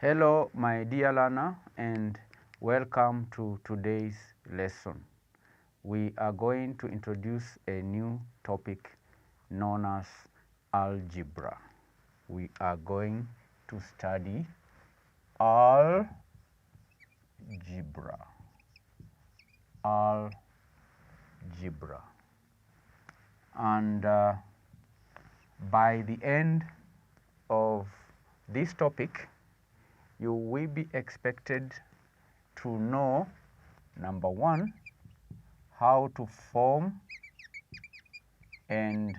Hello, my dear learner, and welcome to today's lesson. We are going to introduce a new topic known as algebra. We are going to study algebra. Algebra. And by the end of this topic, you will be expected to know, number one, how to form and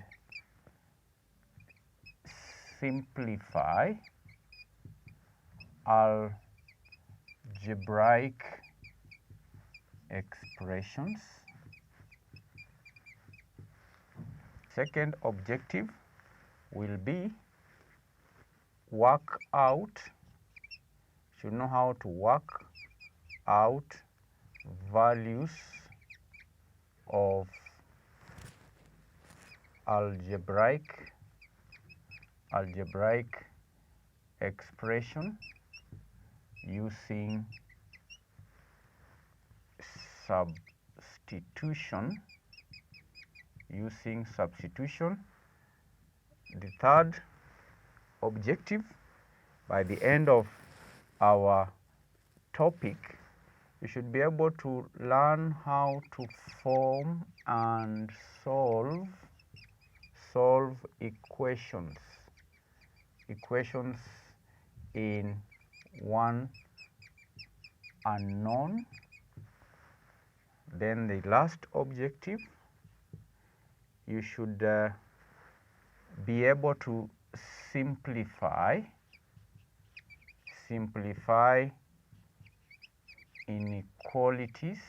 simplify algebraic expressions. Second objective will be should know how to work out values of algebraic expression using substitution. The third objective, by the end of our topic, you should be able to learn how to form and solve equations in one unknown. Then the last objective, you should be able to simplify inequalities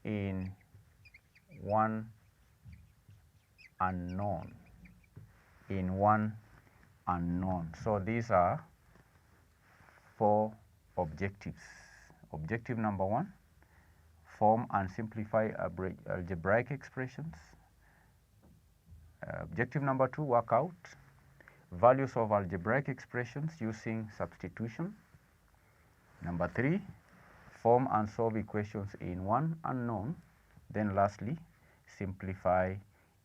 in one unknown. So these are 4 objectives. Objective number 1, form and simplify algebraic expressions. Objective number 2, work out values of algebraic expressions using substitution. Number 3, form and solve equations in one unknown. Then lastly, simplify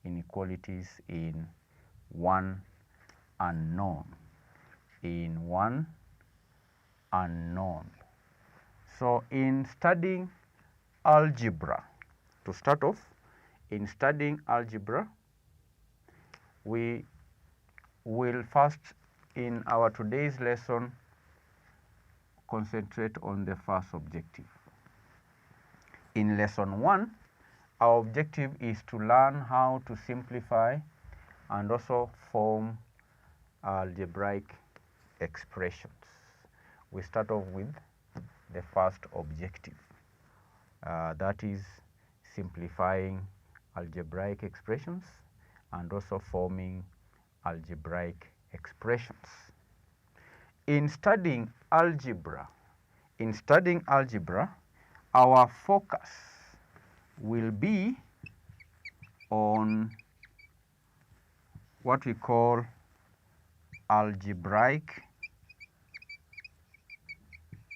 inequalities in one unknown. So in studying algebra, to start off, in studying algebra, we will first, in our today's lesson, concentrate on the first objective. In lesson 1, our objective is to learn how to simplify and also form algebraic expressions. We start off with the first objective, that is simplifying algebraic expressions and also forming algebraic expressions. In studying algebra, our focus will be on what we call algebraic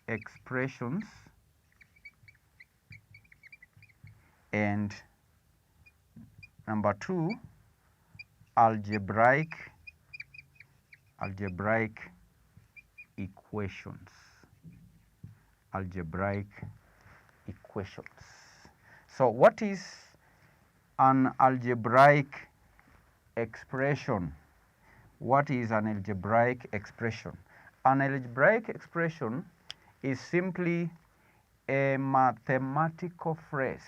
expressions and number 2, algebraic equations. So what is an algebraic expression? An algebraic expression is simply a mathematical phrase.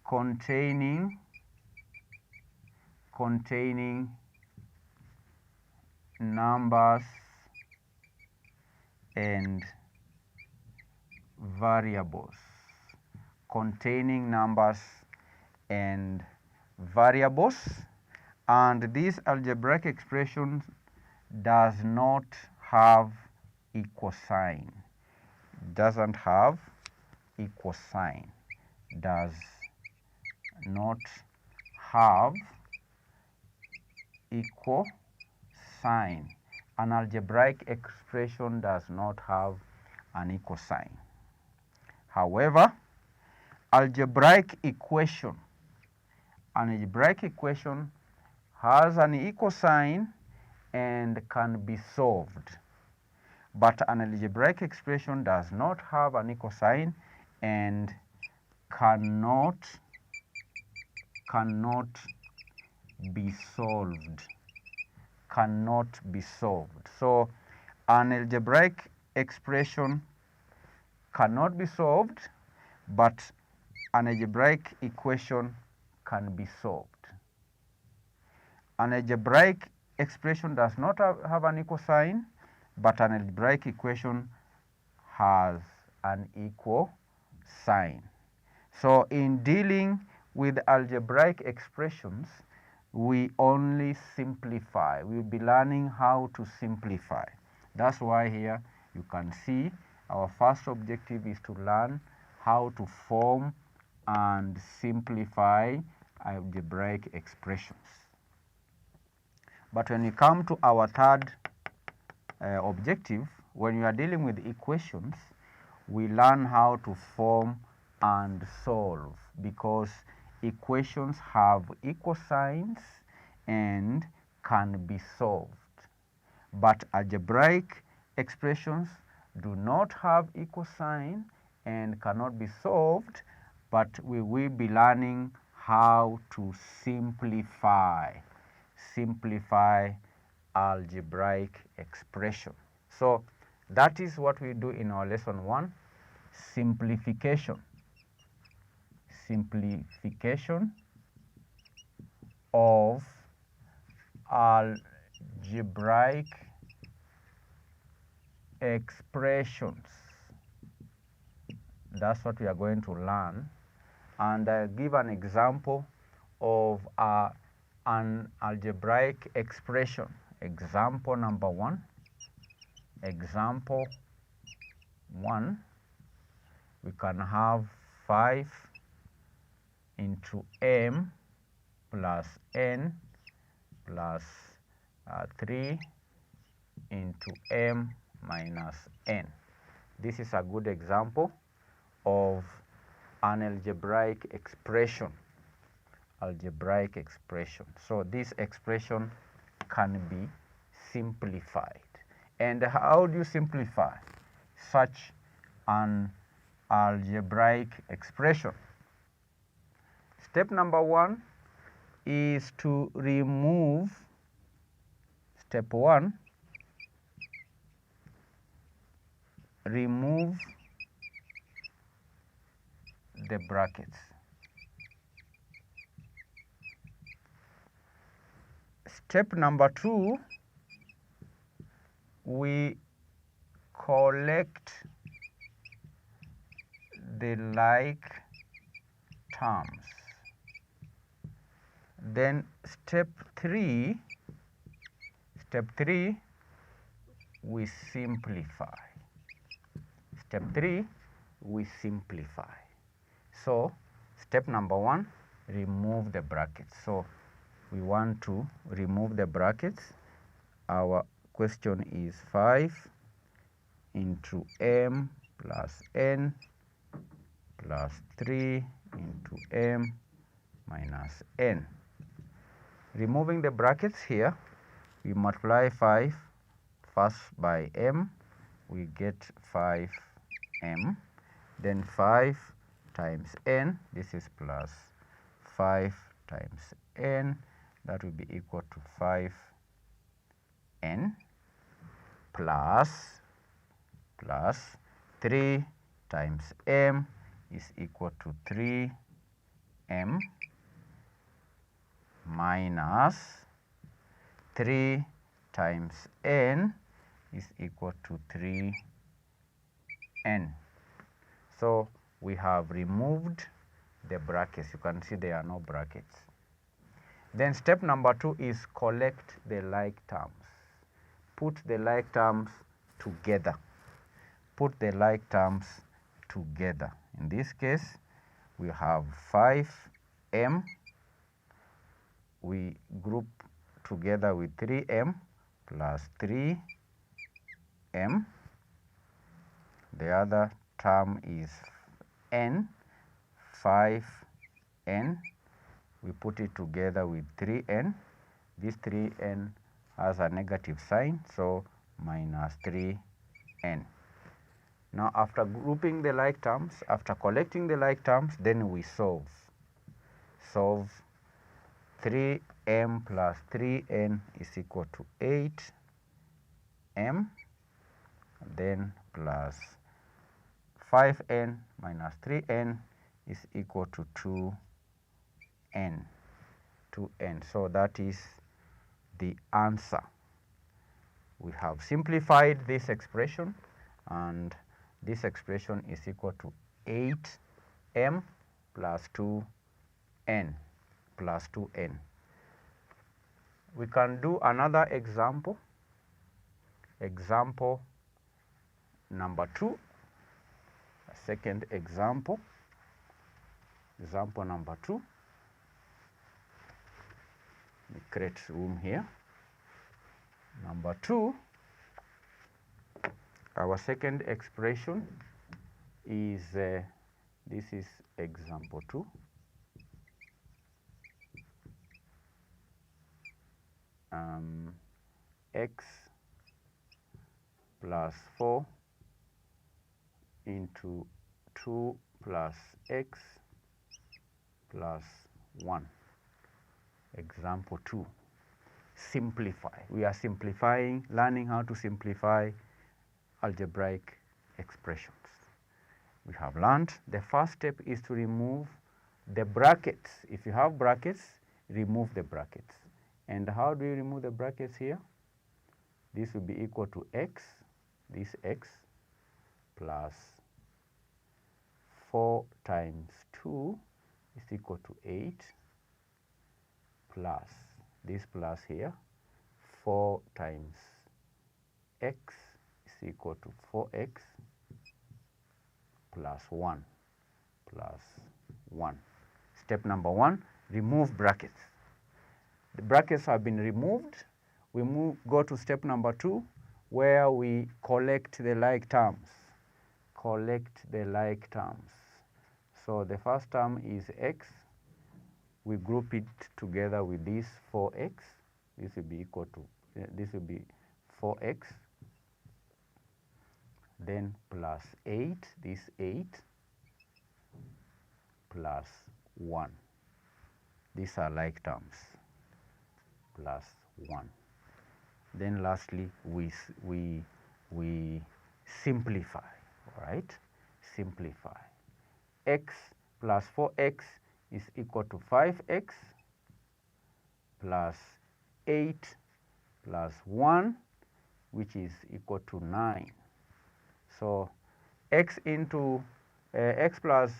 Containing numbers and variables. And this algebraic expression does not have equal sign. Doesn't have equal sign. Does not have equal sign. An algebraic expression does not have an equal sign. However, an algebraic equation has an equal sign and can be solved. But an algebraic expression does not have an equal sign and cannot be solved. Cannot be solved. So an algebraic expression cannot be solved, but an algebraic equation can be solved. An algebraic expression does not have an equal sign, but an algebraic equation has an equal sign. So in dealing with algebraic expressions, we only simplify. We'll be learning how to simplify. That's why here you can see our first objective is to learn how to form and simplify algebraic expressions. But when we come to our third objective, when you are dealing with equations, we learn how to form and solve, because equations have equal signs and can be solved. But algebraic expressions do not have equal sign and cannot be solved, but we will be learning how to simplify algebraic expression. So that is what we do in our lesson 1, simplification. Simplification of algebraic expressions. That's what we are going to learn. And I'll give an example of an algebraic expression. Example number 1. Example 1. We can have 5 into m plus n plus 3 into m minus n. This is a good example of an algebraic expression. Algebraic expression. So this expression can be simplified. And how do you simplify such an algebraic expression? Step number 1 is to remove, step 1, remove the brackets. Step number 2, we collect the like terms. Then step 3, we simplify. Step 3, we simplify. So step number 1, remove the brackets. So we want to remove the brackets. Our question is 5 into m plus n plus 3 into m minus n. Removing the brackets here, we multiply 5 first by m, we get 5m, then 5 times n, this is plus 5 times n, that will be equal to 5n plus 3 times m is equal to 3m minus 3 times n is equal to 3n. So we have removed the brackets. You can see there are no brackets. Then step number 2 is collect the like terms. Put the like terms together. Put the like terms together. In this case, we have 5m. We group together with 3m plus 3m. The other term is n, 5n. We put it together with 3n. This 3n has a negative sign, so minus 3n. Now, after grouping the like terms, after collecting the like terms, then we solve. Solve 3m plus 3n is equal to 8m, then plus 5n minus 3n is equal to 2n. So that is the answer. We have simplified this expression, and this expression is equal to 8m plus 2n plus 2n. We can do another example. Example number 2. A second example. Example number 2. We create room here. Number 2. Our second expression is, this is example 2. X plus 4 into 2 plus x plus 1. Example 2. Simplify. We are simplifying, learning how to simplify algebraic expressions. We have learned the first step is to remove the brackets. If you have brackets, remove the brackets. And how do you remove the brackets here? This will be equal to x, this x, plus 4 times 2 is equal to 8, plus this plus here, 4 times x is equal to 4x plus 1 plus 1. Step number 1, remove brackets. The brackets have been removed. We go to step number 2, where we collect the like terms. Collect the like terms. So the first term is x. We group it together with this 4x. This will be equal to, this will be 4x. Then plus 8, this 8, plus 1. These are like terms, plus 1. Then lastly, we simplify, all right? Simplify. X plus 4x is equal to 5x plus 8 plus 1, which is equal to 9. So x into x plus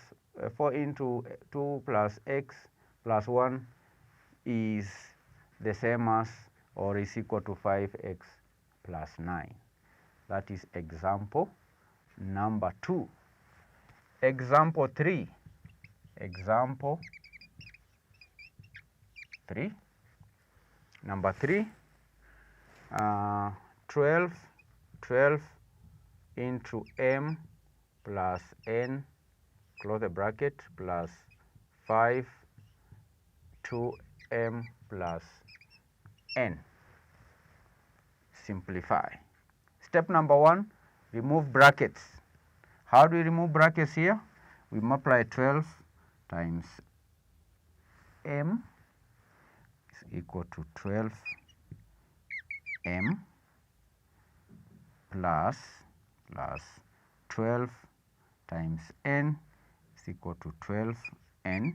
4 into 2 plus x plus 1 is the same as or is equal to 5x plus 9. That is example number 2. Example 3. Example 3. Number 3, 12 into m plus n, close the bracket, plus 5, 2m plus n. Simplify. Step number 1, remove brackets. How do we remove brackets here? We multiply 12 times m is equal to 12m plus 12 times n is equal to 12n.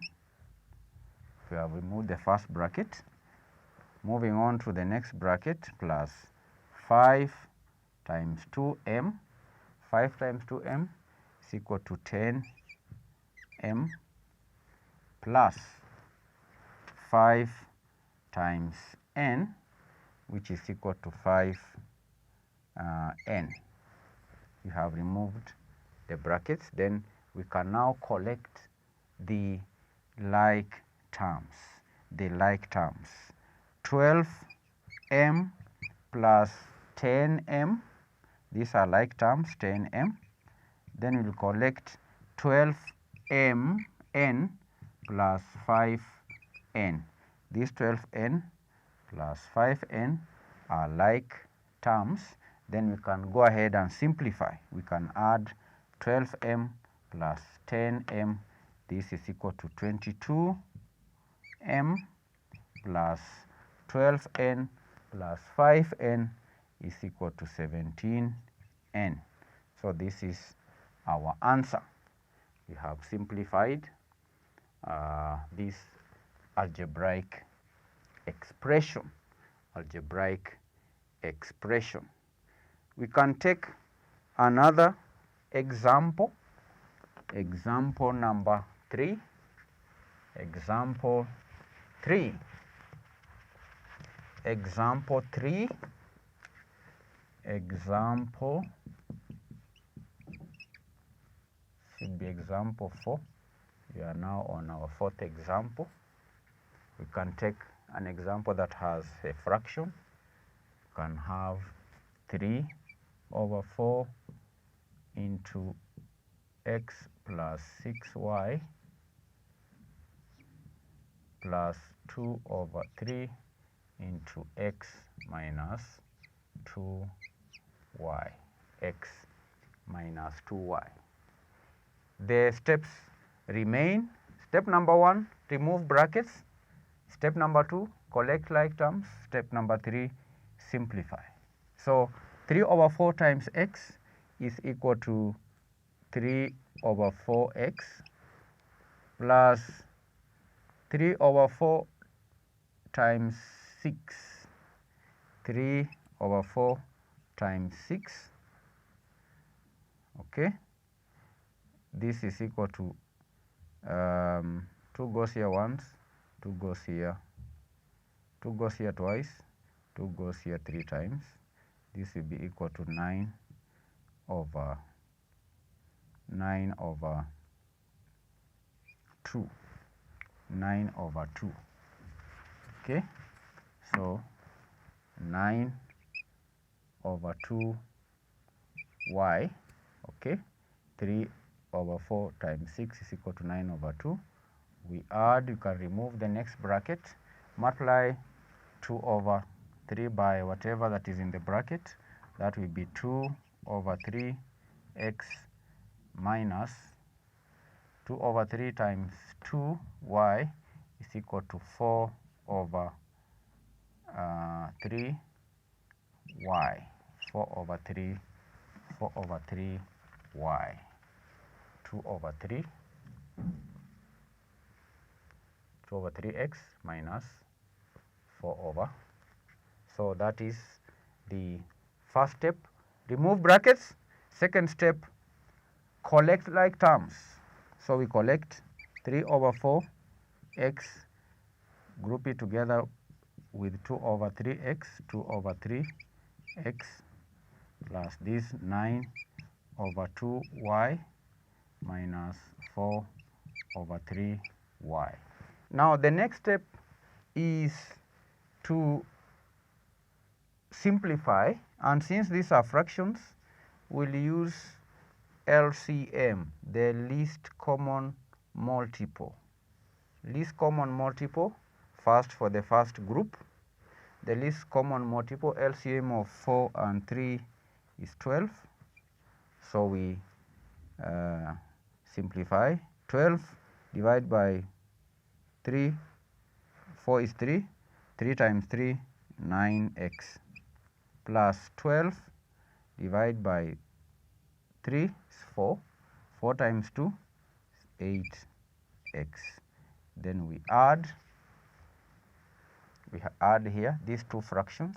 We have removed the first bracket. Moving on to the next bracket, plus 5 times 2m. 5 times 2m is equal to 10m plus 5 times n, which is equal to 5n. We have removed the brackets. Then we can now collect the like terms. 12m plus 10m, these are like terms, 10m. Then we'll collect 12mn plus 5n. These 12n plus 5n are like terms. Then we can go ahead and simplify. We can add 12m plus 10m. This is equal to 22m plus 12n plus 5n is equal to 17n. So this is our answer. We have simplified this algebraic expression. We can take another example. Example number 3. Example 3 should be example 4. We are now on our 4th example. We can take an example that has a fraction. We can have 3 over 4 into x plus 6y plus 2 over 3 into x minus 2y, x minus 2y. The steps remain. Step number 1, remove brackets. Step number 2, collect like terms. Step number 3, simplify. So 3 over 4 times x is equal to 3 over 4x plus 3 over 4 times 6. 3 over 4 times 6. Okay. This is equal to 2 goes here once, 2 goes here, 2 goes here twice, 2 goes here 3 times. This will be equal to 9 over 2. 9 over 2. Okay. So 9 over 2y. Okay. 3 over 4 times 6 is equal to 9 over 2. We add, you can remove the next bracket, multiply 2 over 3 by whatever that is in the bracket. That will be 2 over 3x minus 2 over 3 times 2y is equal to 4 over 3y. 4 over 3y. 2 over 3x minus 4 over. So that is the first step. Remove brackets. Second step, collect like terms. So we collect 3 over 4x, group it together with 2 over 3x, 2 over 3x plus this 9 over 2y minus 4 over 3y. Now the next step is to simplify, and since these are fractions, we'll use LCM, the least common multiple. Least common multiple, first for the first group. The least common multiple, LCM of 4 and 3 is 12. So we simplify. 12 divided by 3, 4 is 3. 3 times 3, 9x. Plus 12 divided by 3 is 4. 4 times 2 is 8x. Then we add here these two fractions.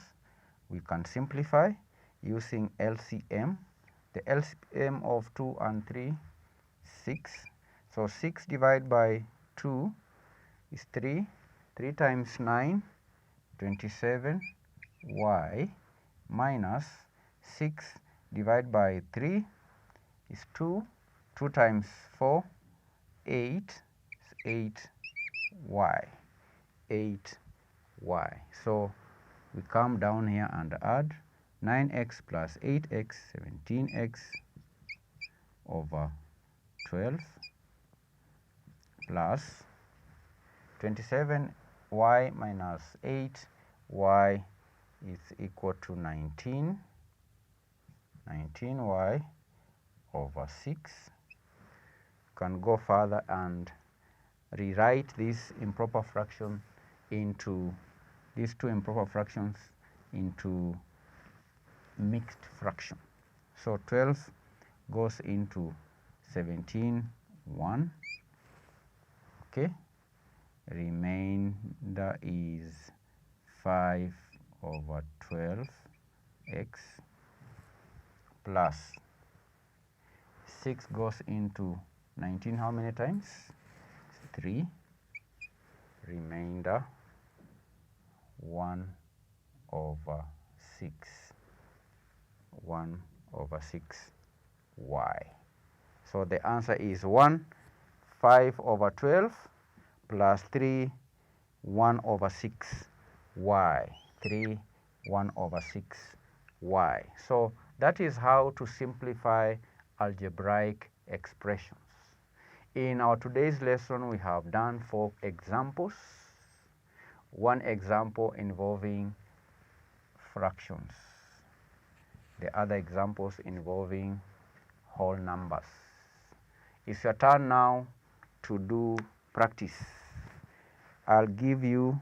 We can simplify using LCM. The LCM of 2 and 3 is 6. So 6 divided by 2 is 3. 3 times 9, 27y minus 6 divided by 3 is 2. 2 times 4, 8, 8y, 8y. So we come down here and add 9x plus 8x, 17x over 12 plus 27y minus 8y is equal to 19. 19y over 6. Can go further and rewrite this improper fraction into these two improper fractions into mixed fraction. So 12 goes into 17, 1. Okay. Remainder is 5 over 12x plus 6 goes into 19 how many times? 3. Remainder 1 over 6. 1 over 6y. So the answer is 1, 5 over 12 plus 3, 1 over 6y. 3, 1 over 6y. So that is how to simplify algebraic expressions. In our today's lesson, we have done 4 examples. One example involving fractions. The other examples involving whole numbers. It's your turn now to do practice. I'll give you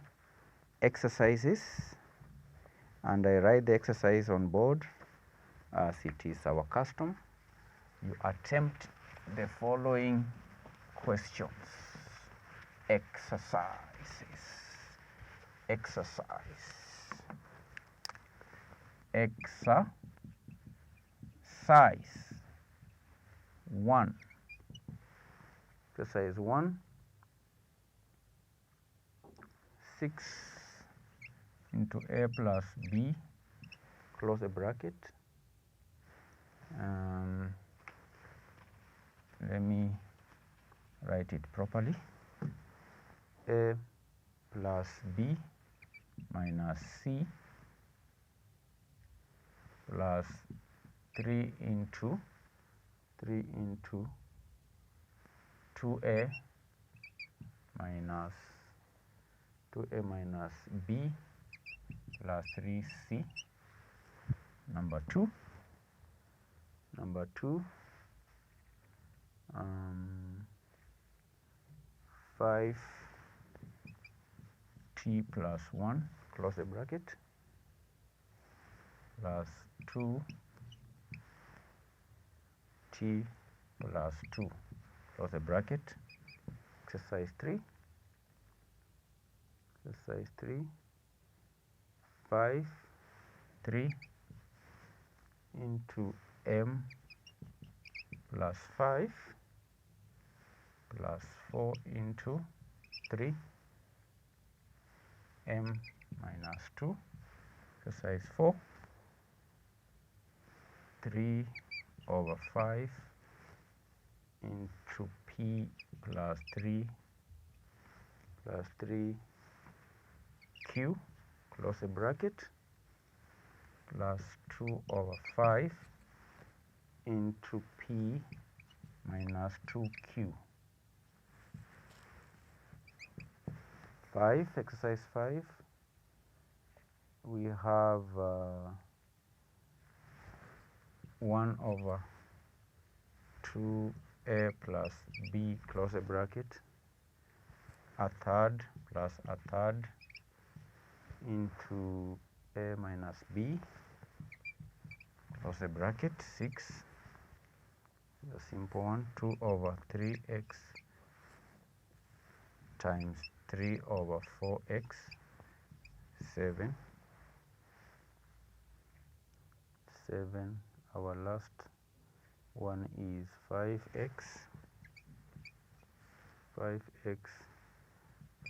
exercises and I write the exercise on board as it is our custom. You attempt the following questions. Exercises. Exercise. Exercise 1. Exercise 1. 6 into a plus b, close a bracket. Let me write it properly. A plus b minus c plus 3 into 2a minus b plus 3c. Number 2. 5t plus 1, close the bracket, plus 2t plus 2, close the bracket. Exercise 3. 5, 3 into m plus 5 plus 4 into 3 m minus 2. Exercise 4. 3 over 5 into p plus 3q, close a bracket, plus 2 over 5 into p minus 2q. 5, exercise 5, we have 1 over 2a plus b, close a bracket, a third plus a third into a minus b, close a bracket. 6, a simple one. 2 over 3x times 3 over 4x, 7. Our last one is 5x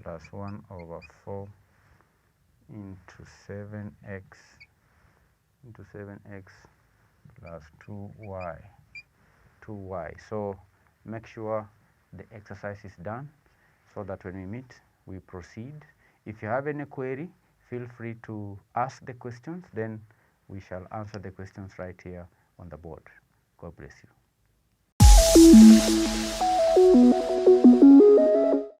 plus 1 over 4 into 7x plus 2y. 2y. So make sure the exercise is done so that when we meet, we proceed. If you have any query, feel free to ask the questions, then we shall answer the questions right here on the board. God bless you.